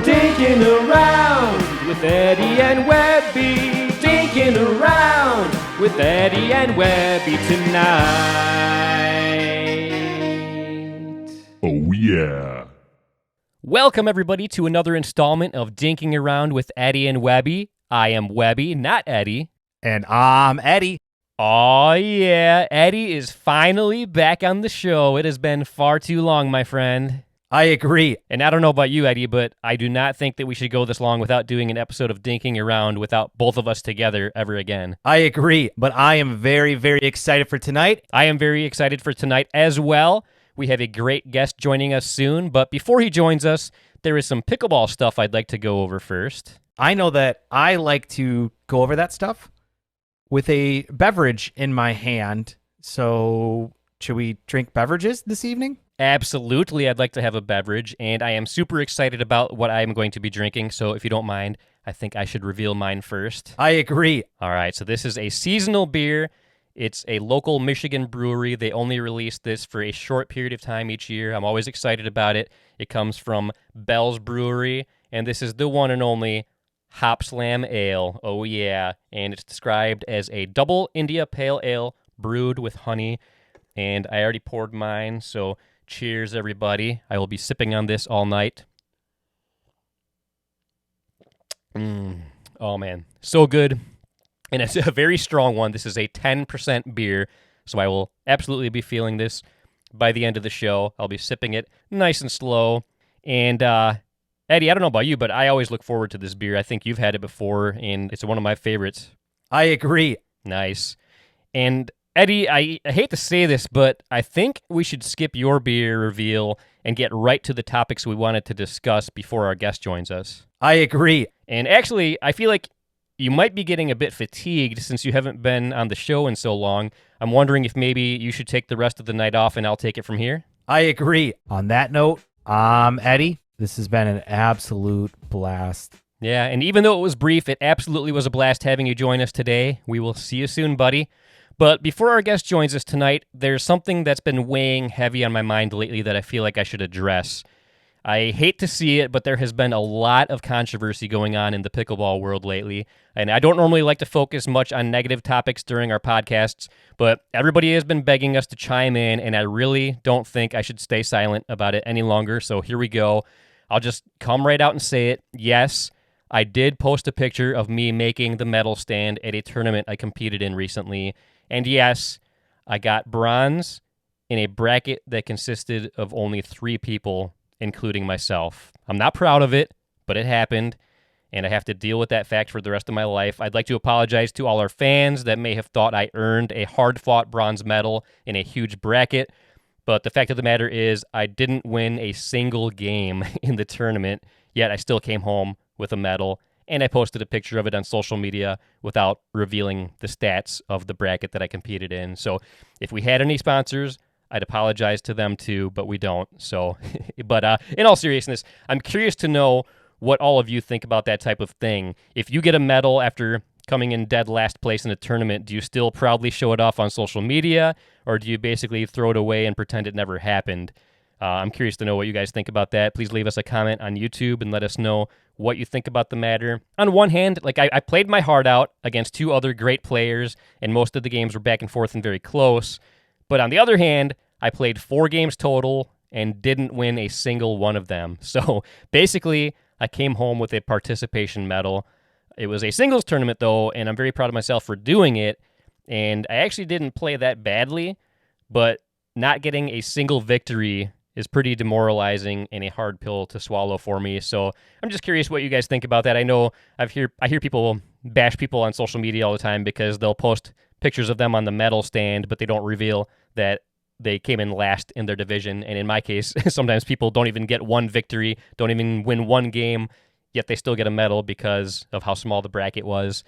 Dinking around with Eddie and Webby. Dinking around with Eddie and Webby tonight. Oh, yeah. Welcome, everybody, to another installment of Dinking Around with Eddie and Webby. I am Webby, not Eddie. And I'm Eddie. Oh, yeah. Eddie is finally back on the show. It has been far too long, my friend. I agree. And I don't know about you, Eddie, but I do not think that we should go this long without doing an episode of Dinking Around without both of us together ever again. I agree, but I am very, very excited for tonight. I am very excited for tonight as well. We have a great guest joining us soon, but before he joins us, there is some pickleball stuff I'd like to go over first. I know that I like to go over that stuff with a beverage in my hand. So, should we drink beverages this evening? Absolutely, I'd like to have a beverage, and I am super excited about what I'm going to be drinking, so if you don't mind, I think I should reveal mine first. I agree. All right, so this is a seasonal beer. It's a local Michigan brewery. They only release this for a short period of time each year. I'm always excited about it. It comes from Bell's Brewery, and this is the one and only Hop Slam Ale. Oh, yeah, and it's described as a double India Pale Ale brewed with honey, and I already poured mine, so cheers, everybody. I will be sipping on this all night. Oh, man. So good. And it's a very strong one. This is a 10% beer, so I will absolutely be feeling this by the end of the show. I'll be sipping it nice and slow. And, Eddie, I don't know about you, but I always look forward to this beer. I think you've had it before, and it's one of my favorites. I agree. Nice. And Eddie, I hate to say this, but I think we should skip your beer reveal and get right to the topics we wanted to discuss before our guest joins us. I agree. And actually, I feel like you might be getting a bit fatigued since you haven't been on the show in so long. I'm wondering if maybe you should take the rest of the night off and I'll take it from here. I agree. On that note, Eddie, this has been an absolute blast. Yeah, and even though it was brief, it absolutely was a blast having you join us today. We will see you soon, buddy. But before our guest joins us tonight, there's something that's been weighing heavy on my mind lately that I feel like I should address. I hate to see it, but there has been a lot of controversy going on in the pickleball world lately, and I don't normally like to focus much on negative topics during our podcasts, but everybody has been begging us to chime in, and I really don't think I should stay silent about it any longer, so here we go. I'll just come right out and say it. Yes, I did post a picture of me making the medal stand at a tournament I competed in recently, and yes, I got bronze in a bracket that consisted of only 3 people, including myself. I'm not proud of it, but it happened, and I have to deal with that fact for the rest of my life. I'd like to apologize to all our fans that may have thought I earned a hard-fought bronze medal in a huge bracket, but the fact of the matter is I didn't win a single game in the tournament, yet I still came home with a medal, and I posted a picture of it on social media without revealing the stats of the bracket that I competed in. So if we had any sponsors, I'd apologize to them too, but we don't. So, but in all seriousness, I'm curious to know what all of you think about that type of thing. If you get a medal after coming in dead last place in a tournament, do you still proudly show it off on social media, or do you basically throw it away and pretend it never happened? I'm curious to know what you guys think about that. Please leave us a comment on YouTube and let us know what you think about the matter. On one hand, like I played my heart out against 2 other great players, and most of the games were back and forth and very close. But on the other hand, I played 4 games total and didn't win a single one of them. So basically, I came home with a participation medal. It was a singles tournament, though, and I'm very proud of myself for doing it. And I actually didn't play that badly, but not getting a single victory is pretty demoralizing and a hard pill to swallow for me. So I'm just curious what you guys think about that. I know I hear people bash people on social media all the time because they'll post pictures of them on the medal stand, but they don't reveal that they came in last in their division. And in my case, sometimes people don't even get one victory, don't even win one game, yet they still get a medal because of how small the bracket was.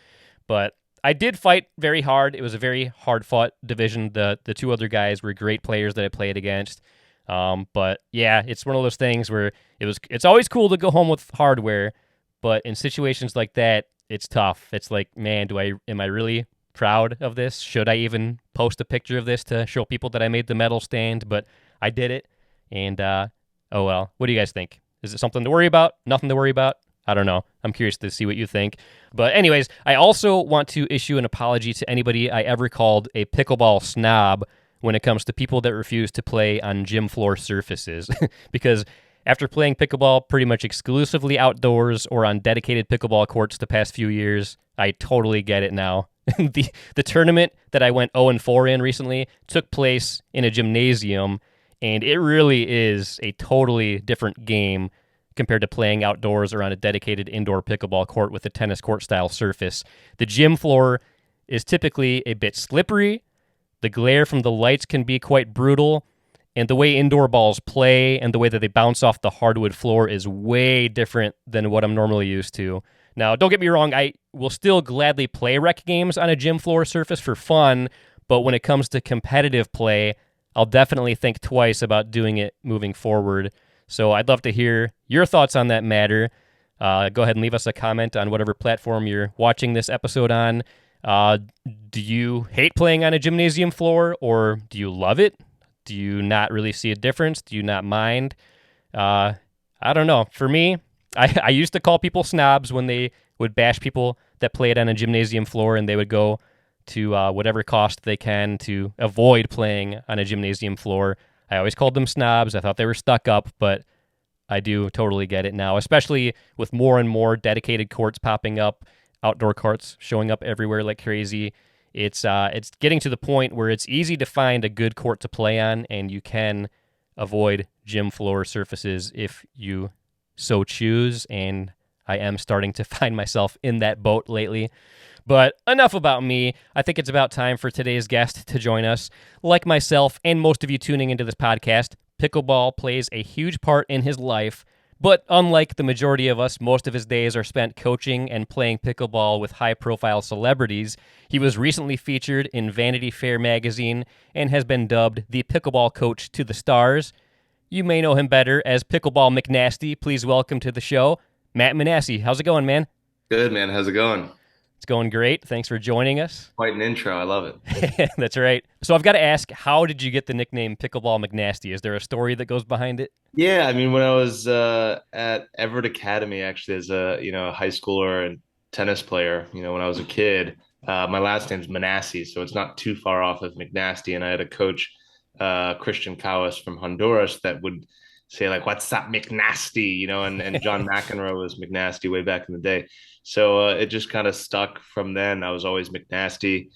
But I did fight very hard. It was a very hard-fought division. The 2 other guys were great players that I played against. But yeah, it's one of those things where it's always cool to go home with hardware, but in situations like that, it's tough. It's like, man, am I really proud of this? Should I even post a picture of this to show people that I made the medal stand? But I did it, and oh well. What do you guys think? Is it something to worry about? Nothing to worry about? I don't know. I'm curious to see what you think. But anyways, I also want to issue an apology to anybody I ever called a pickleball snob when it comes to people that refuse to play on gym floor surfaces. Because after playing pickleball pretty much exclusively outdoors or on dedicated pickleball courts the past few years, I totally get it now. The tournament that I went 0-4 in recently took place in a gymnasium, and it really is a totally different game compared to playing outdoors or on a dedicated indoor pickleball court with a tennis court style surface. The gym floor is typically a bit slippery. The glare from the lights can be quite brutal, and the way indoor balls play and the way that they bounce off the hardwood floor is way different than what I'm normally used to. Now, don't get me wrong, I will still gladly play rec games on a gym floor surface for fun, but when it comes to competitive play, I'll definitely think twice about doing it moving forward. So I'd love to hear your thoughts on that matter. Go ahead and leave us a comment on whatever platform you're watching this episode on. Do you hate playing on a gymnasium floor, or do you love it? Do you not really see a difference? Do you not mind? I don't know. For me, I used to call people snobs when they would bash people that played on a gymnasium floor, and they would go to whatever cost they can to avoid playing on a gymnasium floor. I always called them snobs. I thought they were stuck up, but I do totally get it now, especially with more and more dedicated courts popping up, outdoor courts showing up everywhere like crazy. It's getting to the point where it's easy to find a good court to play on, and you can avoid gym floor surfaces if you so choose, and I am starting to find myself in that boat lately. But enough about me. I think it's about time for today's guest to join us. Like myself and most of you tuning into this podcast, pickleball plays a huge part in his life, but unlike the majority of us, most of his days are spent coaching and playing pickleball with high-profile celebrities. He was recently featured in Vanity Fair magazine and has been dubbed the pickleball coach to the stars. You may know him better as Pickleball McNasty. Please welcome to the show, Matt Manasse. How's it going, man? Good, man. How's it going? It's going great. Thanks for joining us. Quite an intro. I love it. That's right. So I've got to ask, how did you get the nickname Pickleball McNasty? Is there a story that goes behind it? Yeah, I mean, when I was at Everett Academy, actually, as a high schooler and tennis player, when I was a kid, my last name's Manasse, so it's not too far off of McNasty. And I had a coach, Christian Cowis from Honduras, that would say like, "What's up, McNasty?" And John McEnroe was McNasty way back in the day. So it just kind of stuck from then. I was always McNasty.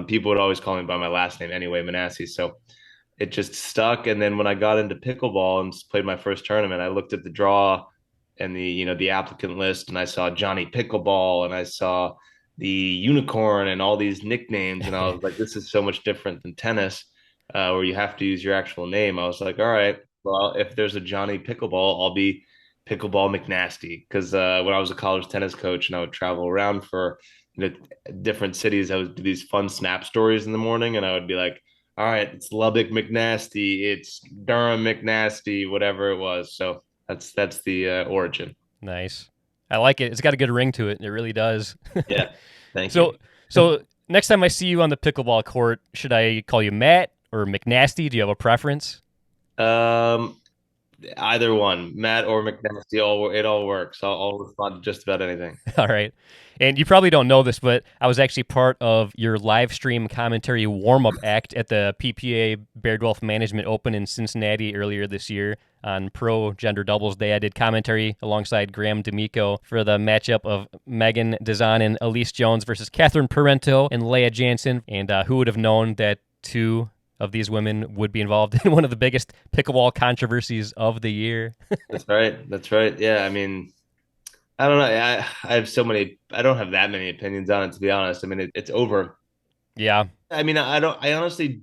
People would always call me by my last name anyway, Manasse. So it just stuck. And then when I got into pickleball and played my first tournament, I looked at the draw and the applicant list, and I saw Johnny Pickleball, and I saw the unicorn and all these nicknames. And I was like, this is so much different than tennis, where you have to use your actual name. I was like, all right, well, if there's a Johnny Pickleball, I'll be Pickleball McNasty. Because when I was a college tennis coach and I would travel around for different cities, I would do these fun snap stories in the morning, and I would be like, all right, it's Lubbock McNasty, it's Durham McNasty, whatever it was. So that's the origin. Nice. I like it. It's got a good ring to it. It really does. Yeah. Thank you. So next time I see you on the pickleball court, should I call you Matt or McNasty? Do you have a preference? Either one, Matt or McNasty, it all works. I'll respond to just about anything. All right. And you probably don't know this, but I was actually part of your live stream commentary warm-up act at the PPA Bear Wealth Management Open in Cincinnati earlier this year. On Pro Gender Doubles Day, I did commentary alongside Graham D'Amico for the matchup of Megan Dazan and Elise Jones versus Catherine Parento and Leah Jansen. And who would have known that two of these women would be involved in one of the biggest pickleball controversies of the year? That's right. That's right. Yeah, I mean, I don't know. I have so many. I don't have that many opinions on it, to be honest. I mean, it's over. Yeah. I mean, I don't. I honestly,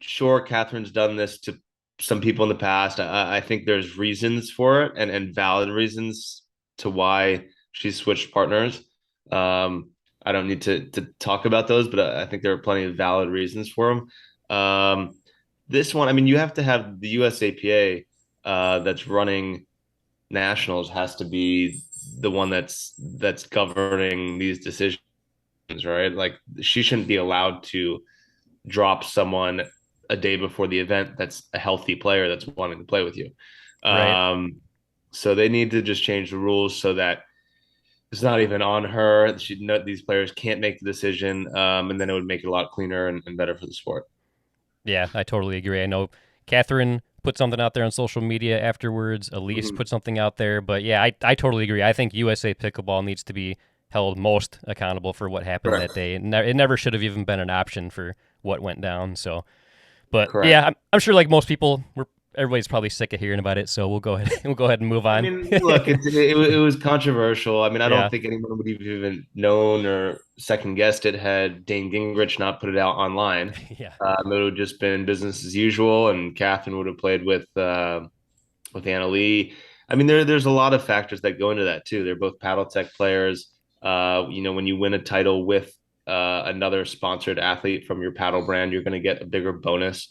sure, Catherine's done this to some people in the past. I think there's reasons for it, and valid reasons to why she switched partners. I don't need to talk about those, but I think there are plenty of valid reasons for them. This one, I mean, you have to have the USAPA that's running nationals has to be the one that's governing these decisions, right? Like, she shouldn't be allowed to drop someone a day before the event that's a healthy player that's wanting to play with you. Right. So they need to just change the rules so that it's not even on her. These players can't make the decision, and then it would make it a lot cleaner and better for the sport. Yeah, I totally agree. I know Catherine put something out there on social media afterwards. Elise Mhm. put something out there. But yeah, I totally agree. I think USA Pickleball needs to be held most accountable for what happened that Correct. day. It never should have even been an option for what went down. So, but Correct. yeah, I'm sure like most people, everybody's probably sick of hearing about it. So we'll go ahead we'll go ahead and move I on. mean, look, it was controversial. I mean, I don't Yeah, think anyone would have even known or second guessed it had Dane Gingrich not put it out online. yeah, It would have just been business as usual, and Catherine would have played with Anna Lee. I mean, there's a lot of factors that go into that too. They're both paddle tech players. When you win a title with another sponsored athlete from your paddle brand, you're going to get a bigger bonus.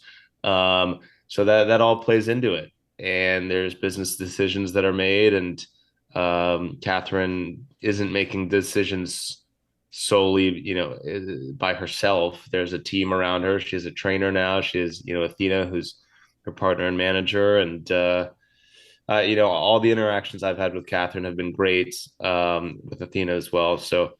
So that all plays into it. And there's business decisions that are made, and Catherine isn't making decisions solely, by herself. There's a team around her. She has a trainer now. She has, Athena, who's her partner and manager, and all the interactions I've had with Catherine have been great, with Athena as well. So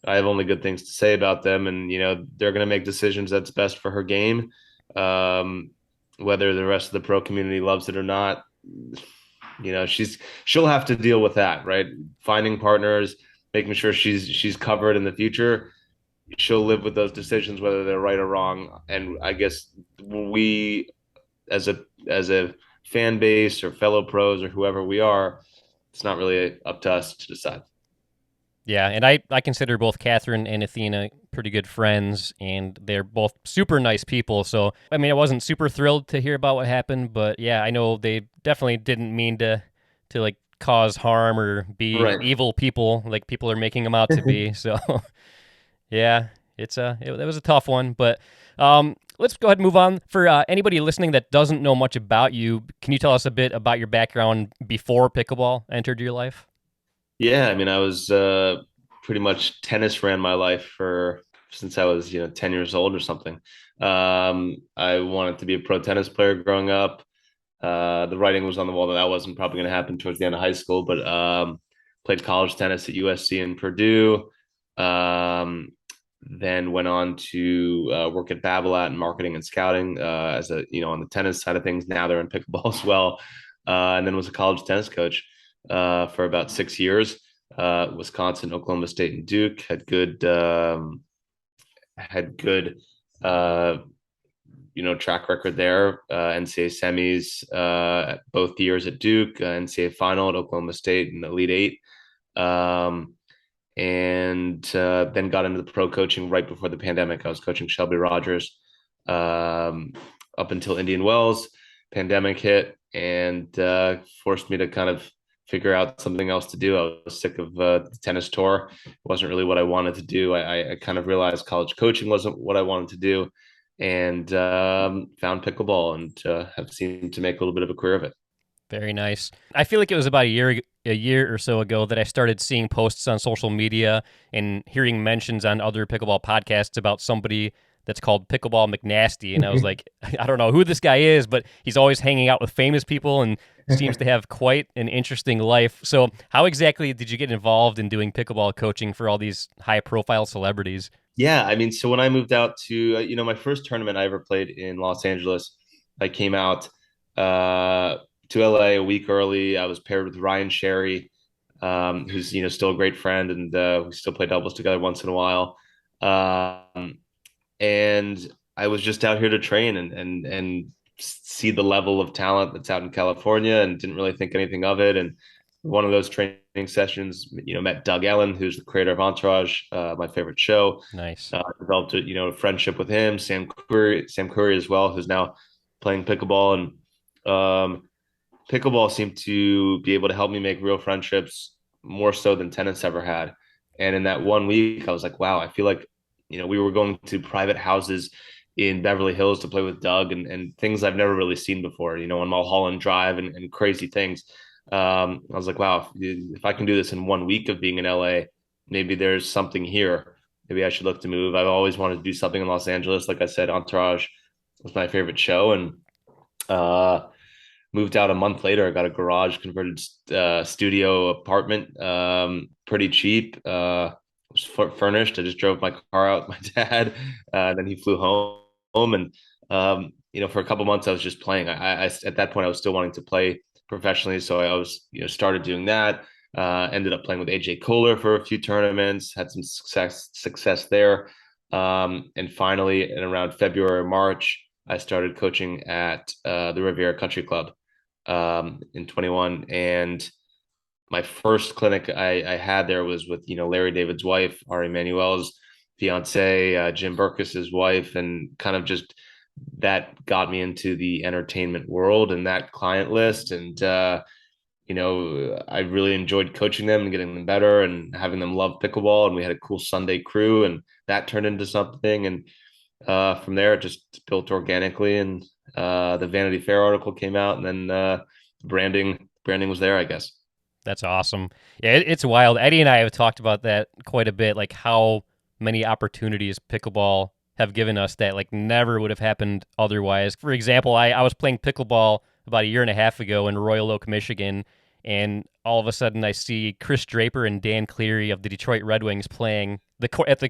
I have only good things to say about them, and they're going to make decisions that's best for her game. Um, Whether the rest of the pro community loves it or not, she'll have to deal with that, right? Finding partners, making sure she's covered in the future. She'll live with those decisions, whether they're right or wrong. And I guess we, as a fan base or fellow pros or whoever we are, it's not really up to us to decide. yeah. And I consider both Catherine and Athena pretty good friends, and they're both super nice people. So I mean, I wasn't super thrilled to hear about what happened, but yeah, I know they definitely didn't mean to like cause harm or be Right. evil people like people are making them out to be. So yeah, that was a tough one, but let's go ahead and move on. For anybody listening that doesn't know much about you, can you tell us a bit about your background before pickleball entered your life? Yeah, I mean, I was pretty much tennis ran my life for since I was 10 years old or something. I wanted to be a pro tennis player growing up. The writing was on the wall that wasn't probably going to happen towards the end of high school, but played college tennis at USC and Purdue. Um, then went on to work at Babolat in marketing and scouting, as on the tennis side of things. Now they're in pickleball as well. And then was a college tennis coach for about 6 years. Wisconsin, Oklahoma State, and Duke had good uh, track record there. NCAA semis both years at Duke, NCAA final at Oklahoma State, and Elite Eight. And then got into the pro coaching right before the pandemic. I was coaching Shelby Rogers up until Indian Wells. Pandemic hit and forced me to kind of figure out something else to do. I was sick of the tennis tour. It wasn't really what I wanted to do. I kind of realized college coaching wasn't what I wanted to do, and found pickleball and have seemed to make a little bit of a career of it. Very nice. I feel like it was about a year or so ago that I started seeing posts on social media and hearing mentions on other pickleball podcasts about somebody that's called Pickleball McNasty, and I was like, I don't know who this guy is, but he's always hanging out with famous people and seems to have quite an interesting life. So, how exactly did you get involved in doing pickleball coaching for all these high-profile celebrities? Yeah, I mean, so when I moved out to, my first tournament I ever played in Los Angeles, I came out uh, to LA a week early. I was paired with Ryan Sherry, who's, still a great friend, and we still play doubles together once in a while. Um, and I was just out here to train and see the level of talent that's out in California, and didn't really think anything of it. And one of those training sessions, met Doug Ellen, who's the creator of Entourage, my favorite show. Nice. Developed a friendship with him, Sam Curry as well, who's now playing pickleball, and pickleball seemed to be able to help me make real friendships more so than tennis ever had. And in that one week, I was like, wow, I feel like, we were going to private houses in Beverly Hills to play with Doug, and things I've never really seen before, on Mulholland Drive, and crazy things. I was like, wow, if I can do this in 1 week of being in LA, maybe there's something here. Maybe I should look to move. I've always wanted to do something in Los Angeles. Like I said, Entourage was my favorite show. And moved out a month later. I got a garage converted studio apartment, pretty cheap. Was furnished. I just drove my car out with my dad. Then he flew home, and for a couple months I was just playing. I at that point I was still wanting to play professionally, so I was started doing that. Ended up playing with AJ Kohler for a few tournaments. Had some success there, and finally, in around February, March, I started coaching at the Riviera Country Club in 21. And my first clinic I had there was with Larry David's wife, Ari Manuel's fiance, Jim Burkis's wife, and kind of just that got me into the entertainment world and that client list. And I really enjoyed coaching them and getting them better and having them love pickleball. And we had a cool Sunday crew, and that turned into something. And from there, it just built organically. And the Vanity Fair article came out, and then branding was there, I guess. That's awesome. Yeah, it's wild. Eddie and I have talked about that quite a bit, like how many opportunities pickleball have given us that like never would have happened otherwise. For example, I was playing pickleball about a year and a half ago in Royal Oak, Michigan, and all of a sudden I see Chris Draper and Dan Cleary of the Detroit Red Wings playing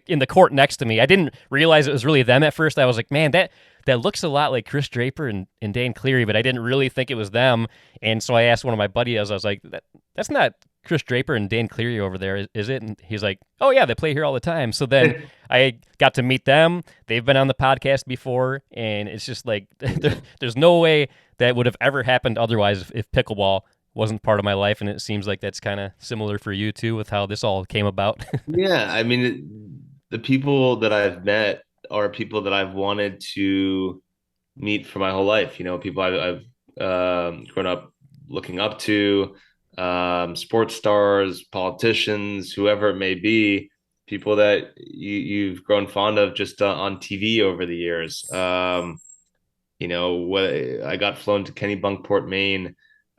in the court next to me. I didn't realize it was really them at first. I was like, man, that looks a lot like Chris Draper and Dan Cleary, but I didn't really think it was them. And so I asked one of my buddies, I was like, that's not Chris Draper and Dan Cleary over there, is it? And he's like, oh yeah, they play here all the time. So then I got to meet them. They've been on the podcast before, and it's just like there's no way that would have ever happened otherwise if pickleball wasn't part of my life. And it seems like that's kind of similar for you too, with how this all came about. Yeah, I mean, the people that I've met are people that I've wanted to meet for my whole life. People I've grown up looking up to, sports stars, politicians, whoever it may be, people that you've grown fond of just on TV over the years. I got flown to Kennebunkport, Maine,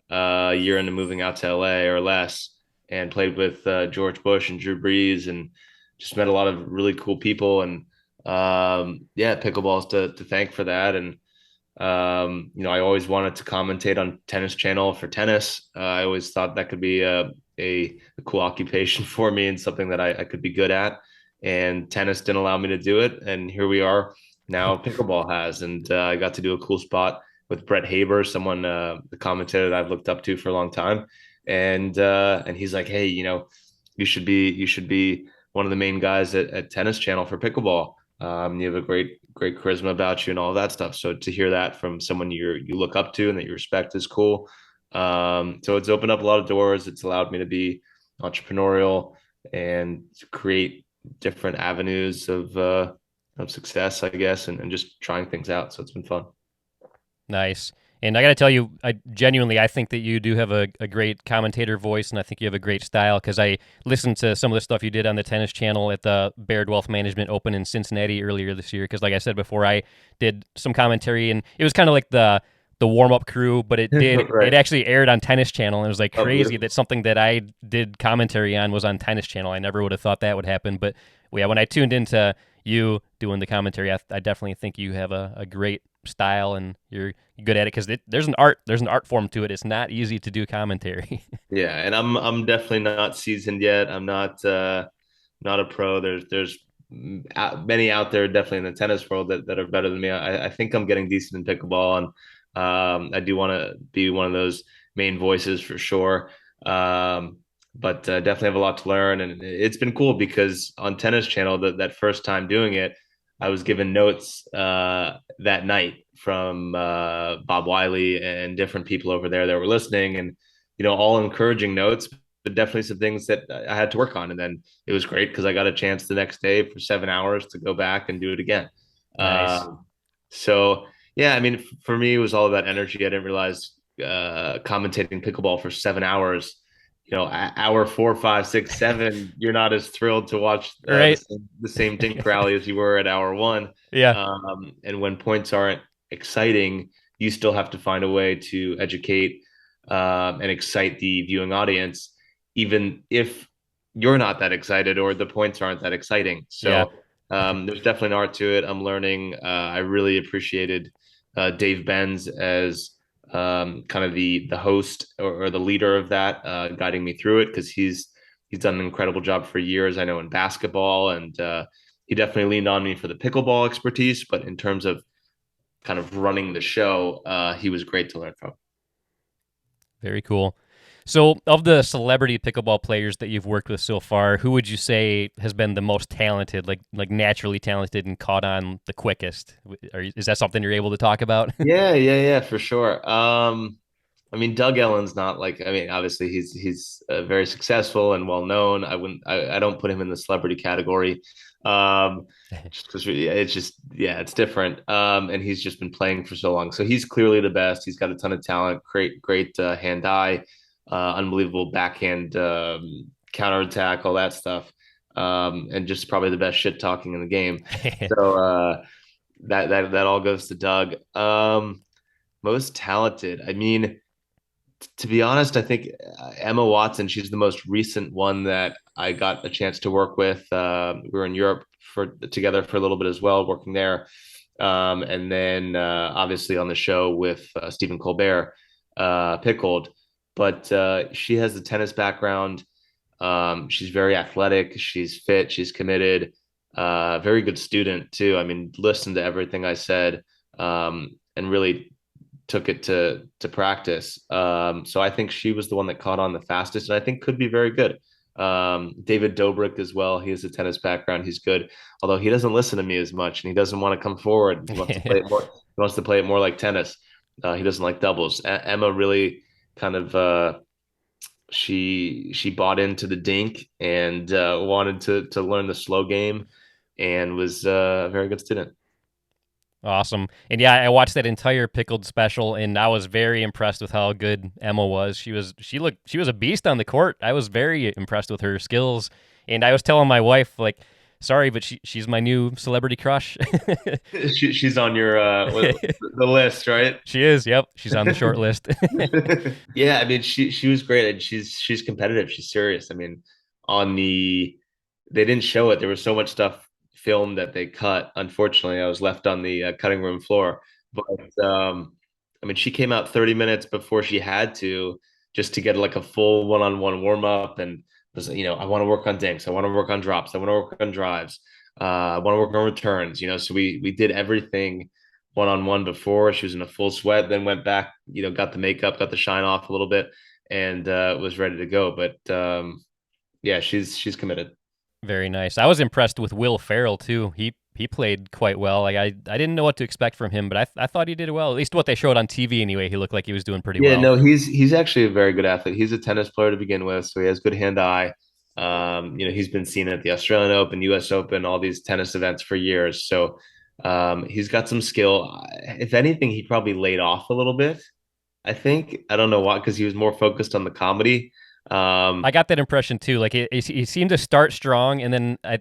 a year into moving out to LA or less, and played with George Bush and Drew Brees, and just met a lot of really cool people. And pickleball's to thank for that. And I always wanted to commentate on Tennis Channel for tennis. I always thought that could be a cool occupation for me and something that I could be good at. And tennis didn't allow me to do it, and here we are now. Pickleball has, and I got to do a cool spot with Brett Haber, someone the commentator that I've looked up to for a long time, and he's like, hey, you should be one of the main guys at Tennis Channel for pickleball. You have a great charisma about you and all that stuff. So to hear that from someone you look up to and that you respect is cool. So it's opened up a lot of doors. It's allowed me to be entrepreneurial and to create different avenues of success, I guess, and just trying things out. So it's been fun. Nice. And I got to tell you, I think that you do have a great commentator voice, and I think you have a great style, because I listened to some of the stuff you did on the Tennis Channel at the Baird Wealth Management Open in Cincinnati earlier this year, because like I said before, I did some commentary, and it was kind of like the warm-up crew, but it did Right. It actually aired on Tennis Channel, and it was like crazy Oh, that something that I did commentary on was on Tennis Channel. I never would have thought that would happen, but yeah, when I tuned into you doing the commentary, I definitely think you have a great style, and you're good at it, because there's an art form to it. It's not easy to do commentary. Yeah, and I'm definitely not seasoned yet. I'm not a pro. There's many out there, definitely in the tennis world, that are better than me. I think I'm getting decent in pickleball, and I do want to be one of those main voices for sure. But definitely have a lot to learn, and it's been cool because on Tennis Channel, that first time doing it, I was given notes that night from Bob Wiley and different people over there that were listening, and all encouraging notes, but definitely some things that I had to work on. And then it was great because I got a chance the next day for 7 hours to go back and do it again. Nice. So yeah, I mean, for me, it was all about energy. I didn't realize commentating pickleball for 7 hours. Hour 4, 5, 6, 7, you're not as thrilled to watch Right. the same dink rally as you were at hour 1. Yeah. And when points aren't exciting, you still have to find a way to educate and excite the viewing audience, even if you're not that excited or the points aren't that exciting. So there's definitely an art to it. I'm learning. I really appreciated Dave Benz as kind of the host or the leader of that, guiding me through it because he's done an incredible job for years. I know in basketball, and he definitely leaned on me for the pickleball expertise. But in terms of kind of running the show, he was great to learn from. Very cool. So, of the celebrity pickleball players that you've worked with so far, who would you say has been the most talented, like naturally talented and caught on the quickest? Is that something you're able to talk about? Yeah, for sure. I mean, Doug Ellen's not like, I mean, obviously he's very successful and well known. I don't put him in the celebrity category, just because it's just, yeah, it's different. And he's just been playing for so long, so he's clearly the best. He's got a ton of talent, great hand-eye, unbelievable backhand, counterattack, all that stuff, and just probably the best shit talking in the game. So that all goes to Doug. Most talented, I mean, to be honest, I think Emma Watson, she's the most recent one that I got a chance to work with. We were in Europe together for a little bit as well, working there. And then obviously on the show with Stephen Colbert, Pickled. But she has the tennis background. She's very athletic. She's fit. She's committed. Very good student too. I mean, listened to everything I said, and really took it to practice. So I think she was the one that caught on the fastest, and I think could be very good. David Dobrik as well. He has a tennis background. He's good, although he doesn't listen to me as much, and he doesn't want to come forward. He wants to play it more. He wants to play it more like tennis. He doesn't like doubles. Emma really kind of she bought into the dink and wanted to learn the slow game, and was a very good student. Awesome. And yeah, I watched that entire Pickled special, and I was very impressed with how good Emma was. She was a beast on the court. I was very impressed with her skills. And I was telling my wife, like, sorry, but she's my new celebrity crush. She's on your the list, right? She is. Yep, she's on the short list. Yeah, I mean, she was great, and she's competitive. She's serious. I mean, they didn't show it. There was so much stuff filmed that they cut. Unfortunately, I was left on the cutting room floor. But I mean, she came out 30 minutes before she had to, just to get like a full one-on-one warm up, and was, I want to work on dinks, I want to work on drops, I want to work on drives, I want to work on returns. So we did everything one-on-one before. She was in a full sweat, then went back, got the makeup, got the shine off a little bit, and was ready to go. But yeah, she's committed. Very nice. I was impressed with Will Ferrell too. He played quite well. Like I didn't know what to expect from him, but I thought he did well. At least what they showed on TV anyway. He looked like he was doing pretty well. Yeah, no, he's actually a very good athlete. He's a tennis player to begin with, so he has good hand-eye. He's been seen at the Australian Open, US Open, all these tennis events for years. So he's got some skill. If anything, he probably laid off a little bit, I think. I don't know why, because he was more focused on the comedy. I got that impression too. Like he seemed to start strong, and then I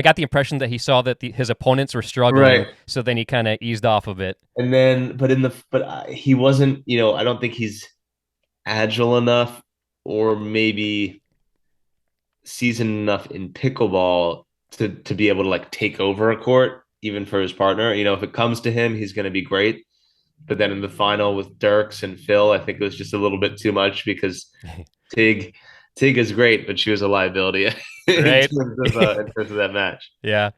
got the impression that he saw that his opponents were struggling, Right. So then he kind of eased off a bit. And then, he wasn't. I don't think he's agile enough, or maybe seasoned enough in pickleball to be able to like take over a court, even for his partner. If it comes to him, he's going to be great. But then in the final with Dirks and Phil, I think it was just a little bit too much, because Tig is great, but she was a liability Right. in terms of that match. Yeah.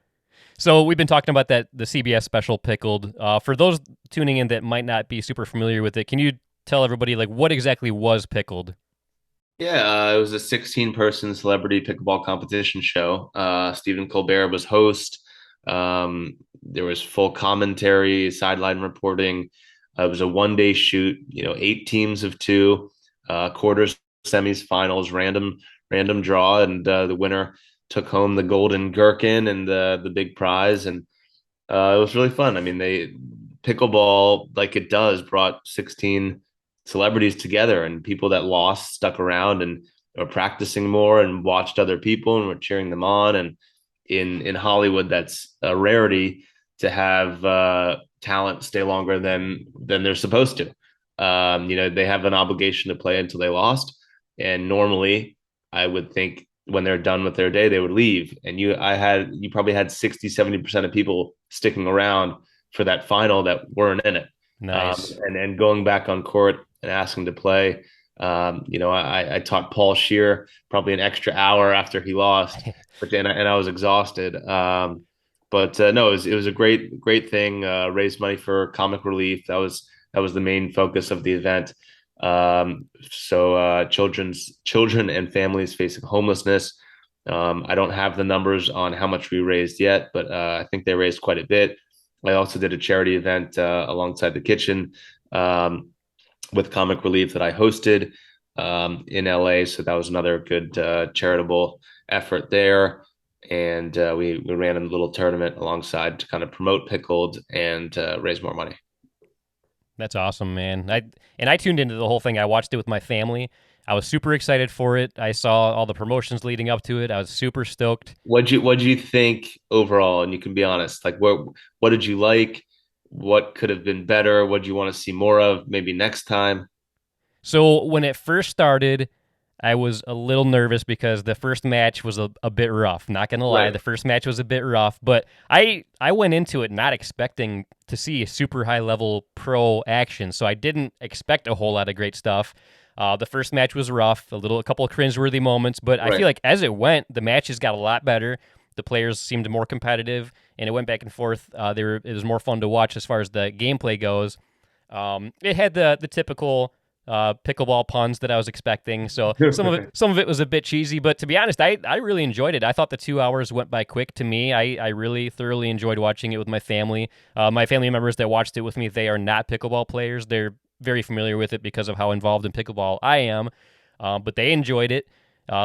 So we've been talking about the CBS special Pickled. For those tuning in that might not be super familiar with it, can you tell everybody like what exactly was Pickled? Yeah, it was a 16-person celebrity pickleball competition show. Stephen Colbert was host. There was full commentary, sideline reporting. It was a one-day shoot. 8 teams of 2, quarters, semis, finals, random draw, and the winner took home the golden gherkin and the big prize. And it was really fun. I mean, pickleball, like it does, brought 16 celebrities together, and people that lost stuck around and were practicing more and watched other people and were cheering them on. And in Hollywood, that's a rarity to have talent stay longer than they're supposed to. They have an obligation to play until they lost, and normally I would think when they're done with their day, they would leave. And you probably had 60-70% of people sticking around for that final that weren't in it. Nice. And going back on court and asking to play. I taught Paul Shear probably an extra hour after he lost, but then I was exhausted. But no, it was a great thing. Raised money for comic relief. That was the main focus of the event. Children and families facing homelessness. I don't have the numbers on how much we raised yet, but I think they raised quite a bit. I also did a charity event alongside the kitchen with comic relief that I hosted in LA. So that was another good charitable effort there. And we ran a little tournament alongside to kind of promote Pickled and raise more money. That's awesome, man. I tuned into the whole thing. I watched it with my family. I was super excited for it. I saw all the promotions leading up to it. I was super stoked. What'd you think overall? And you can be honest. Like, what did you like? What could have been better? What do you want to see more of? Maybe next time. So when it first started, I was a little nervous because the first match was a bit rough. Not going to lie, Right. the first match was a bit rough, but I went into it not expecting to see super high-level pro action, so I didn't expect a whole lot of great stuff. The first match was rough, a couple of cringeworthy moments, but I Right. feel like as it went, the matches got a lot better. The players seemed more competitive, and it went back and forth. It was more fun to watch as far as the gameplay goes. It had the typical pickleball puns that I was expecting. So some of it was a bit cheesy, but to be honest, I really enjoyed it. I thought the 2 hours went by quick to me. I really thoroughly enjoyed watching it with my family. My family members that watched it with me, they are not pickleball players. They're very familiar with it because of how involved in pickleball I am, but they enjoyed it.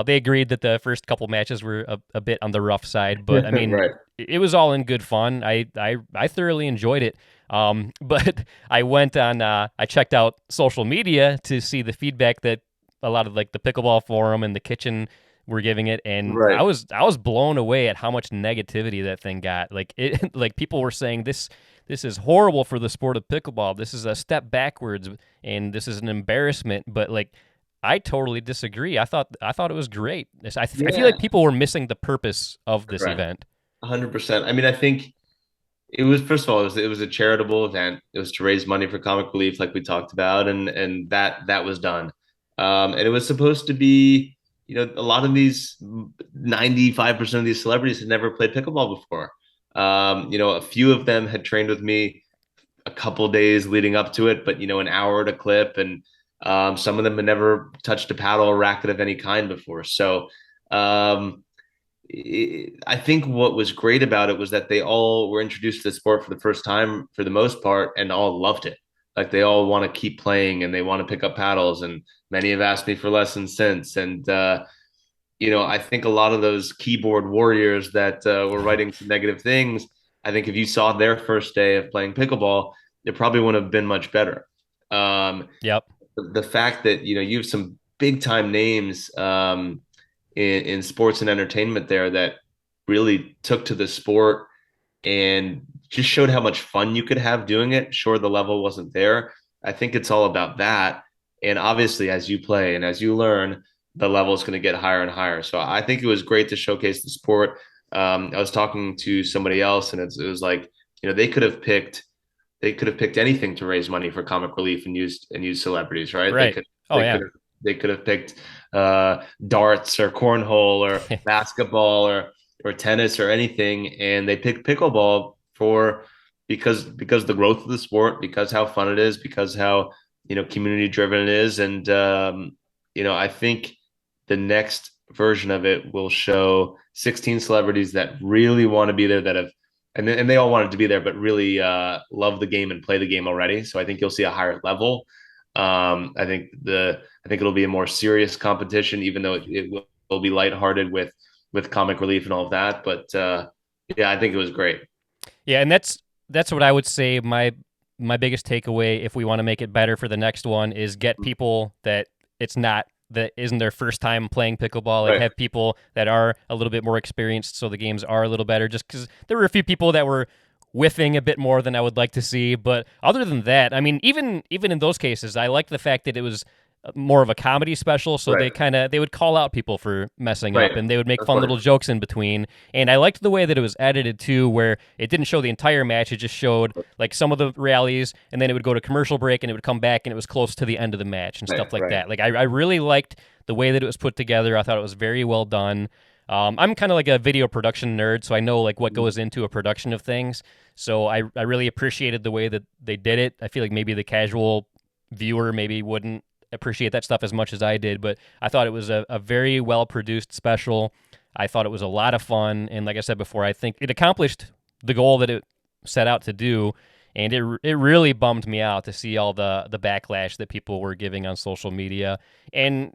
They agreed that the first couple matches were a bit on the rough side, but I mean, Right. it was all in good fun. I thoroughly enjoyed it. But I went on, I checked out social media to see the feedback that a lot of like the pickleball forum and the kitchen were giving it, and Right. I was blown away at how much negativity that thing got. Like it, like people were saying this is horrible for the sport of pickleball. This is a step backwards, and this is an embarrassment. But like, I totally disagree. I thought it was great. I feel Yeah. like people were missing the purpose of this Correct. event. 100%. I mean, I think it was, first of all, it was a charitable event. It was to raise money for comic relief, like we talked about, and that was done. And it was supposed to be, a lot of these 95% of these celebrities had never played pickleball before. A few of them had trained with me a couple days leading up to it, but an hour at a clip, and some of them had never touched a paddle or racket of any kind before. So um, I think what was great about it was that they all were introduced to the sport for the first time for the most part, and all loved it. Like they all want to keep playing and they want to pick up paddles, and many have asked me for lessons since. And I think a lot of those keyboard warriors that were writing some negative things, I think if you saw their first day of playing pickleball, it probably wouldn't have been much better. Um, Yep. the fact that you have some big time names in sports and entertainment there that really took to the sport and just showed how much fun you could have doing it. Sure, the level wasn't there. I think it's all about that. And obviously, as you play and as you learn, the level is going to get higher and higher. So I think it was great to showcase the sport. I was talking to somebody else, and it was like, they could have picked anything to raise money for comic relief and use celebrities, right? They Right. could Oh they yeah. could have they could have picked darts or cornhole or basketball or tennis or anything, and they picked pickleball because the growth of the sport, because how fun it is, because how community driven it is, and I think the next version of it will show 16 celebrities that really want to be there, that have and they all wanted to be there, but really love the game and play the game already. So I think you'll see a higher level. I think it'll be a more serious competition, even though it will be lighthearted with comic relief and all of that. But yeah, I think it was great. Yeah, and that's what I would say. My biggest takeaway, if we want to make it better for the next one, is get people that isn't their first time playing pickleball. Like Right. have people that are a little bit more experienced, so the games are a little better. Just because there were a few people that were whiffing a bit more than I would like to see, but other than that, I mean, even in those cases, I liked the fact that it was more of a comedy special, so Right. they would call out people for messing Right. up, and they would make That's fun funny. little jokes in between. And I liked the way that it was edited too, where it didn't show the entire match; it just showed like some of the rallies, and then it would go to commercial break, and it would come back, and it was close to the end of the match and stuff like Right. that. Like I really liked the way that it was put together. I thought it was very well done. I'm kind of like a video production nerd, so I know like what goes into a production of things. So I really appreciated the way that they did it. I feel like maybe the casual viewer maybe wouldn't appreciate that stuff as much as I did, but I thought it was a very well produced special. I thought it was a lot of fun, and like I said before, I think it accomplished the goal that it set out to do. And it really bummed me out to see all the backlash that people were giving on social media. And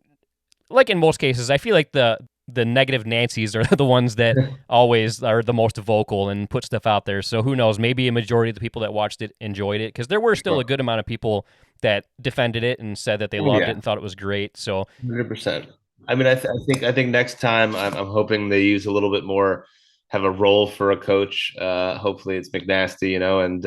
like in most cases, I feel like the negative Nancy's are the ones that always are the most vocal and put stuff out there. So who knows? Maybe a majority of the people that watched it enjoyed it, because there were still a good amount of people that defended it and said that they loved it and thought it was great. So 100%. I mean, I think next time I'm hoping they use a little bit more, have a role for a coach. Hopefully it's McNasty, and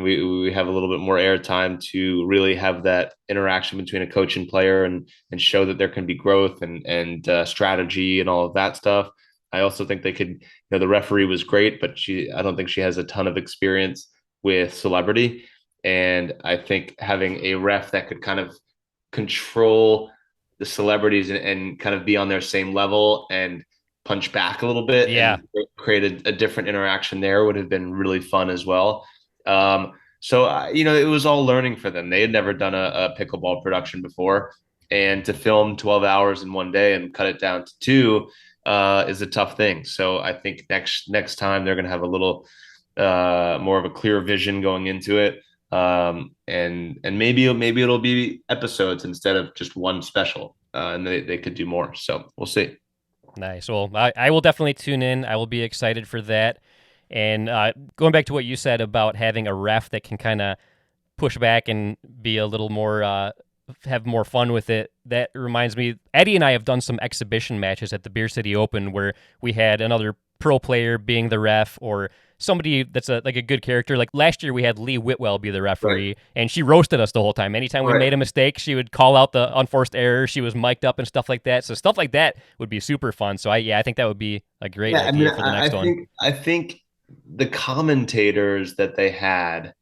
we have a little bit more airtime to really have that interaction between a coach and player, and show that there can be growth and strategy and all of that stuff. I also think they could, the referee was great, but I don't think she has a ton of experience with celebrity. And I think having a ref that could kind of control the celebrities and kind of be on their same level and punch back a little bit and create a different interaction there would have been really fun as well. It was all learning for them. They had never done a pickleball production before, and to film 12 hours in one day and cut it down to 2 is a tough thing. So I think next time they're going to have a little more of a clear vision going into it. And maybe it'll be episodes instead of just one special, and they could do more. So we'll see. Nice. Well, I will definitely tune in. I will be excited for that. And going back to what you said about having a ref that can kind of push back and be a little more, have more fun with it, that reminds me, Eddie and I have done some exhibition matches at the Beer City Open where we had another pro player being the ref, or somebody that's a good character. Like last year we had Lee Whitwell be the referee, and she roasted us the whole time. Anytime we made a mistake, she would call out the unforced error. She was mic'd up and stuff like that. So stuff like that would be super fun. So I think that would be a great idea for the next one. I think the commentators that they had,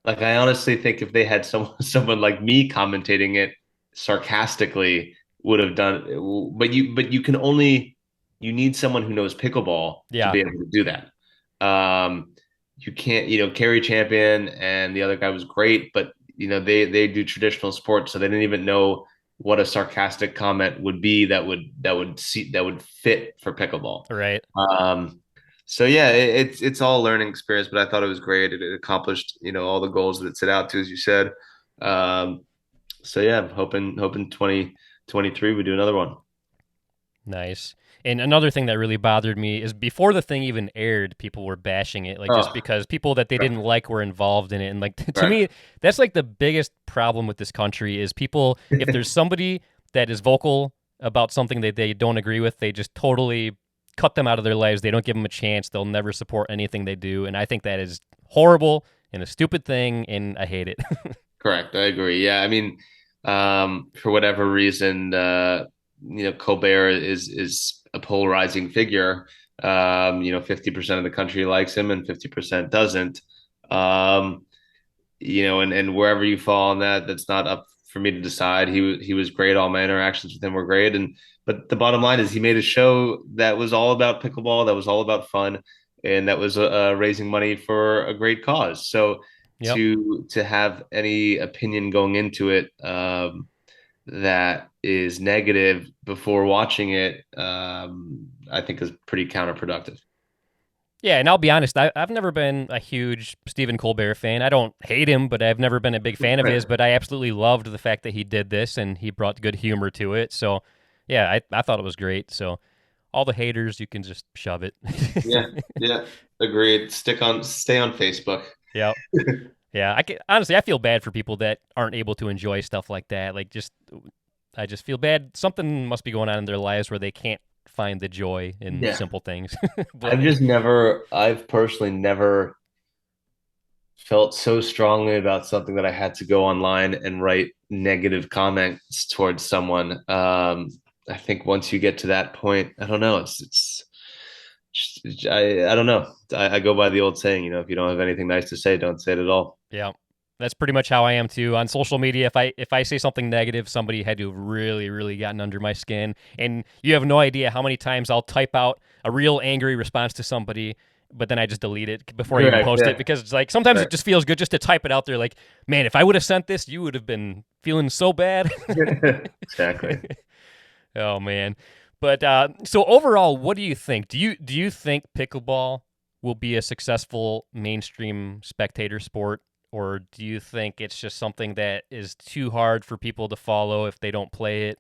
like, I honestly think if they had someone like me commentating it sarcastically, would have done. But you need someone who knows pickleball to be able to do that. You can't, Kerry Champion and the other guy was great, but they do traditional sports, so they didn't even know what a sarcastic comment would be that would fit for pickleball. Right. So yeah, it's all a learning experience, but I thought it was great. It accomplished, all the goals that it set out to, as you said. So yeah, I'm hoping 2023 we do another one. Nice. And another thing that really bothered me is before the thing even aired, people were bashing it, just because people that they didn't like were involved in it. And to me, that's like the biggest problem with this country is people, if there's somebody that is vocal about something that they don't agree with, they just totally cut them out of their lives. They don't give them a chance. They'll never support anything they do. And I think that is horrible and a stupid thing, and I hate it. Correct. I agree. Yeah. I mean, for whatever reason, Colbert is a polarizing figure. 50% of the country likes him and 50% doesn't. And wherever you fall on that, that's not up for me to decide. He was great. All my interactions with him were great. But the bottom line is he made a show that was all about pickleball, that was all about fun, and that was raising money for a great cause. So to have any opinion going into it that is negative before watching it, I think is pretty counterproductive. Yeah, and I'll be honest, I've never been a huge Stephen Colbert fan. I don't hate him, but I've never been a big fan of his, but I absolutely loved the fact that he did this, and he brought good humor to it. So, yeah, I thought it was great. So, all the haters, you can just shove it. Yeah, agreed. Stay on Facebook. Yep. Yeah, honestly, I feel bad for people that aren't able to enjoy stuff like that. I just feel bad. Something must be going on in their lives where they can't find the joy in simple things. I've personally never felt so strongly about something that I had to go online and write negative comments towards someone. I think once you get to that point, I don't know. I don't know. I go by the old saying, if you don't have anything nice to say, don't say it at all. Yeah. That's pretty much how I am too. On social media, if I say something negative, somebody had to have really, really gotten under my skin. And you have no idea how many times I'll type out a real angry response to somebody, but then I just delete it before I even Right. post Yeah. it because it's like sometimes it Right. just feels good just to type it out there. Like, man, if I would have sent this, you would have been feeling so bad. Exactly. Oh man. But so overall, what do you think? Do you think pickleball will be a successful mainstream spectator sport, or do you think it's just something that is too hard for people to follow if they don't play it?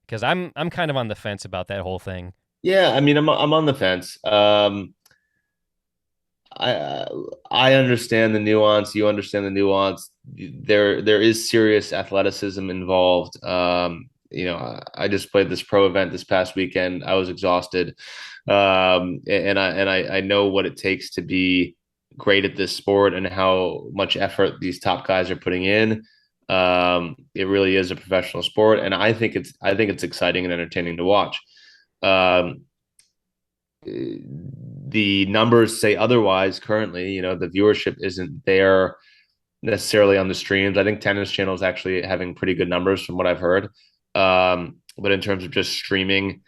Because I'm kind of on the fence about that whole thing. Yeah. I mean, I'm on the fence. I understand the nuance. You understand the nuance. There is serious athleticism involved. I just played this pro event this past weekend. I was exhausted, and I know what it takes to be great at this sport and how much effort these top guys are putting in. It really is a professional sport, and I think it's exciting and entertaining to watch. Um, the numbers say otherwise currently. The viewership isn't there necessarily on the streams. I think Tennis Channel is actually having pretty good numbers from what I've heard. But in terms of just streaming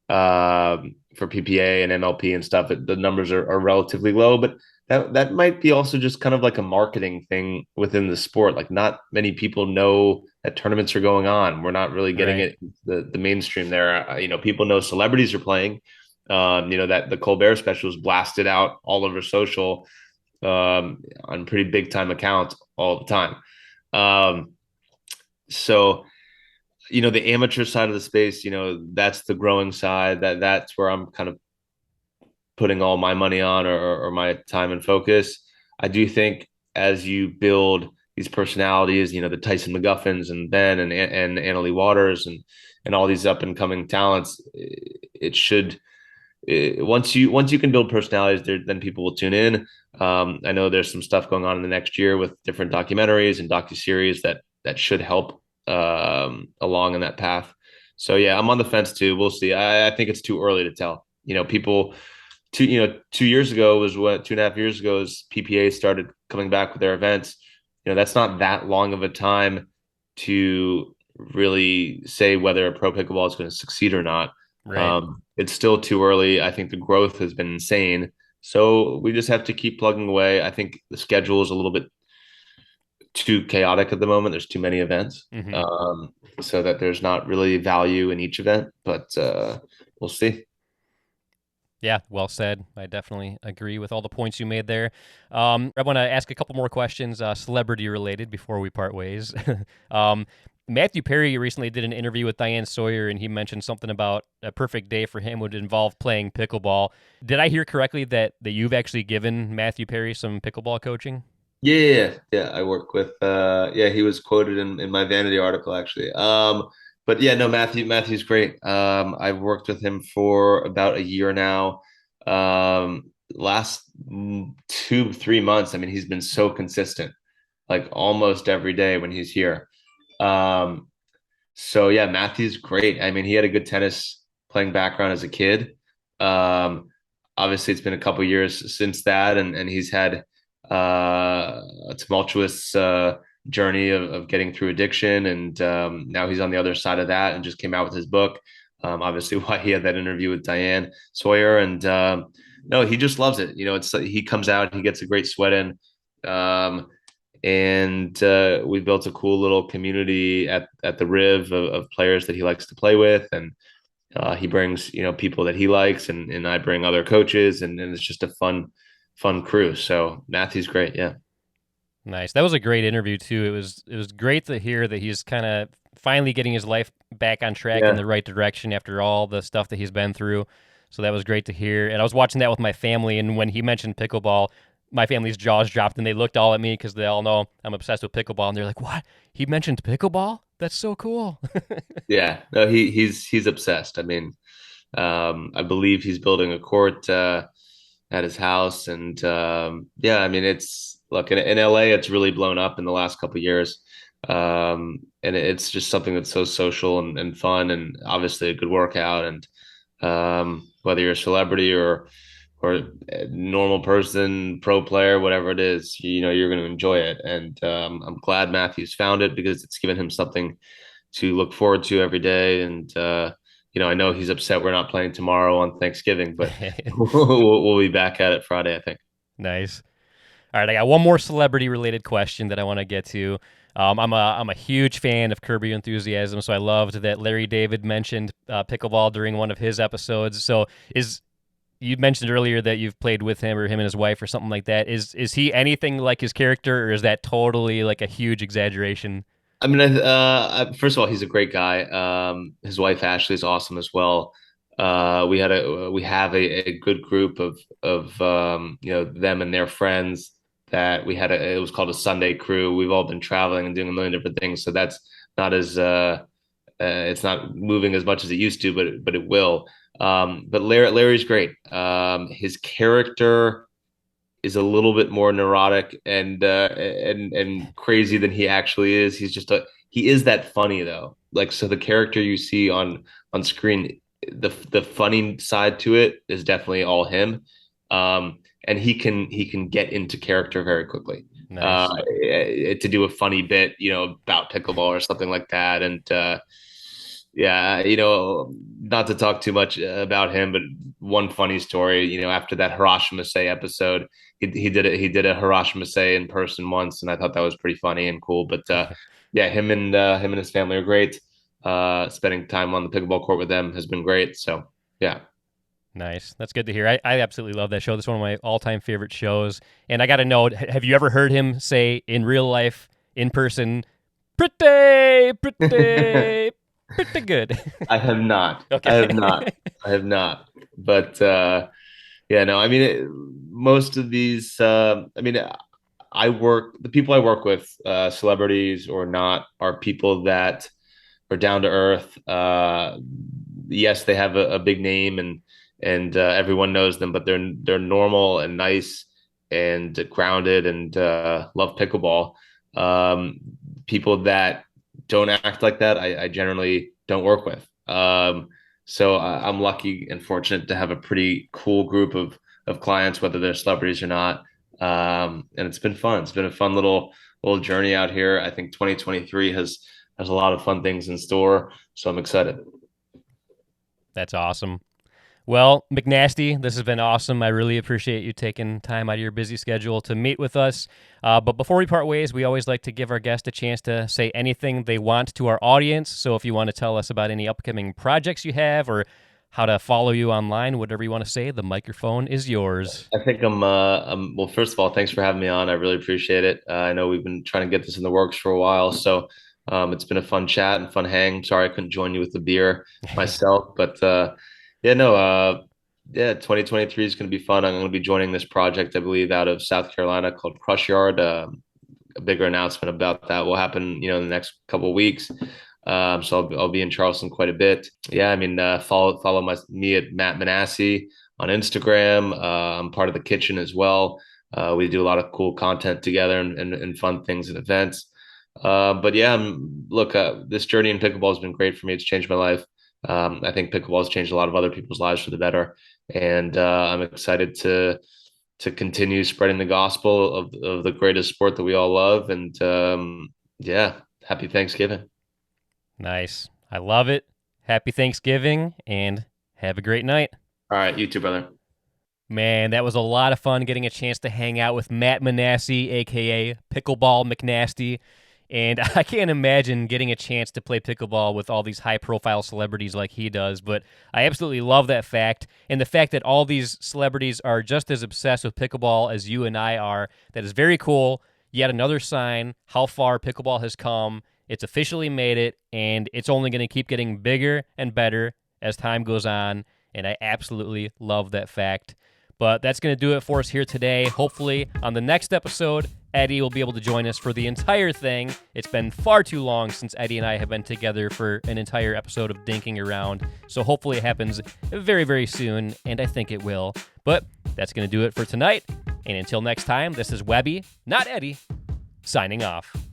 for PPA and MLP and stuff, the numbers are relatively low. But that might be also just kind of like a marketing thing within the sport. Like not many people know that tournaments are going on. We're not really getting Right. it the mainstream there. People know celebrities are playing. That the Colbert special was blasted out all over social on pretty big time accounts all the time. Um, so the amateur side of the space, that's the growing side. That's where I'm kind of putting all my money on or my time and focus. I do think as you build these personalities, the Tyson McGuffins and Ben and Annalie Waters and all these up and coming talents, it should once you can build personalities there, then people will tune in. I know there's some stuff going on in the next year with different documentaries and docuseries that should help along in that path. So yeah, I'm on the fence too. We'll see. I think it's too early to tell. People 2 years ago was what 2.5 years ago as PPA started coming back with their events. That's not that long of a time to really say whether a pro pickleball is going to succeed or not. Right. It's still too early. I think the growth has been insane. So we just have to keep plugging away. I think the schedule is a little bit too chaotic at the moment. There's too many events, Hmm. so that there's not really value in each event. But we'll see. Yeah, well said. I definitely agree with all the points you made there. I want to ask a couple more questions, celebrity related, before we part ways. um, Matthew Perry recently did an interview with Diane Sawyer, and he mentioned something about a perfect day for him would involve playing pickleball. Did I hear correctly that you've actually given Matthew Perry some pickleball coaching? Yeah. I work with yeah, he was quoted in my Vanity article actually. But yeah, no, Matthew's great. I've worked with him for about a year now. Last 2-3 months, I mean, he's been so consistent, like almost every day when he's here. Um, so yeah, Matthew's great. I mean, he had a good tennis playing background as a kid. Um, Obviously, it's been a couple years since that, and he's had a tumultuous journey of getting through addiction, and now he's on the other side of that, and just came out with his book. Obviously, why he had that interview with Diane Sawyer, and no, he just loves it. It's he comes out, he gets a great sweat in. And we built a cool little community at the Riv of players that he likes to play with, and he brings people that he likes, and I bring other coaches, and it's just a fun crew. So Matthew's great. Yeah. Nice. That was a great interview too. It was great to hear that he's kind of finally getting his life back on track in Yeah. the right direction after all the stuff that he's been through. So that was great to hear. And I was watching that with my family, and when he mentioned pickleball, my family's jaws dropped and they looked all at me because they all know I'm obsessed with pickleball, and they're like, "What? He mentioned pickleball? That's so cool." Yeah. No, he's obsessed. I mean, I believe he's building a court at his house, and yeah, I mean, look, in LA, it's really blown up in the last couple of years. And it's just something that's so social and fun, and obviously a good workout. And whether you're a celebrity or a normal person, pro player, whatever it is, you're going to enjoy it. And I'm glad Matthew's found it because it's given him something to look forward to every day. And I know he's upset we're not playing tomorrow on Thanksgiving, but we'll be back at it Friday, I think. Nice. All right, I got one more celebrity-related question that I want to get to. I'm a huge fan of Curb Your Enthusiasm, so I loved that Larry David mentioned pickleball during one of his episodes. So you mentioned earlier that you've played with him or him and his wife or something like that. Is he anything like his character, or is that totally like a huge exaggeration? I mean, first of all, he's a great guy. His wife Ashley is awesome as well. We have a good group of them and their friends that it was called a Sunday crew. We've all been traveling and doing a million different things, so that's not as it's not moving as much as it used to, but it will. But Larry's great. His character is a little bit more neurotic and crazy than he actually is. He is that funny though. Like, so the character you see on screen, the funny side to it is definitely all him. And he can get into character very quickly. Nice. To do a funny bit, about pickleball or something like that. And yeah, not to talk too much about him, but one funny story, after that Hiroshima Say episode, he did a Hiroshima Say in person once, and I thought that was pretty funny and cool. But yeah, him and his family are great. Spending time on the pickleball court with them has been great. So yeah. Nice. That's good to hear. I absolutely love that show. That's one of my all-time favorite shows. And I got to know, have you ever heard him say in real life, in person, pretty pretty good? I have not. Okay. I have not. I have not. But yeah, no, I mean, most of these, the people I work with, celebrities or not, are people that are down to earth. Yes, they have a big name and everyone knows them, but they're normal and nice and grounded and love pickleball. People that don't act like that, I generally don't work with. So I'm lucky and fortunate to have a pretty cool group of clients, whether they're celebrities or not. And it's been fun. It's been a fun little journey out here. I think 2023 has a lot of fun things in store, so I'm excited. That's awesome. Well, McNasty, this has been awesome. I really appreciate you taking time out of your busy schedule to meet with us. But before we part ways, we always like to give our guests a chance to say anything they want to our audience. So if you want to tell us about any upcoming projects you have or how to follow you online, whatever you want to say, the microphone is yours. I think well, first of all, thanks for having me on. I really appreciate it. I know we've been trying to get this in the works for a while, so it's been a fun chat and fun hang. Sorry I couldn't join you with the beer myself, but yeah, no, yeah, 2023 is going to be fun. I'm going to be joining this project, I believe, out of South Carolina called Crush Yard. A bigger announcement about that will happen, in the next couple of weeks. So I'll be in Charleston quite a bit. Yeah, I mean, follow me at Matt Manasse on Instagram. I'm part of the kitchen as well. We do a lot of cool content together and fun things and events. But yeah, look, this journey in pickleball has been great for me. It's changed my life. I think pickleball has changed a lot of other people's lives for the better, and I'm excited to continue spreading the gospel of the greatest sport that we all love. And yeah, happy Thanksgiving. Nice. I love it. Happy Thanksgiving and have a great night. All right, you too, brother. Man, that was a lot of fun getting a chance to hang out with Matt Manasse, a.k.a. Pickleball McNasty. And I can't imagine getting a chance to play pickleball with all these high-profile celebrities like he does, but I absolutely love that fact. And the fact that all these celebrities are just as obsessed with pickleball as you and I are, that is very cool. Yet another sign how far pickleball has come. It's officially made it, and it's only going to keep getting bigger and better as time goes on, and I absolutely love that fact. But that's going to do it for us here today. Hopefully, on the next episode, Eddie will be able to join us for the entire thing. It's been far too long since Eddie and I have been together for an entire episode of Dinking Around, so hopefully it happens very, very soon, and I think it will. But that's going to do it for tonight. And until next time, this is Webby, not Eddie, signing off.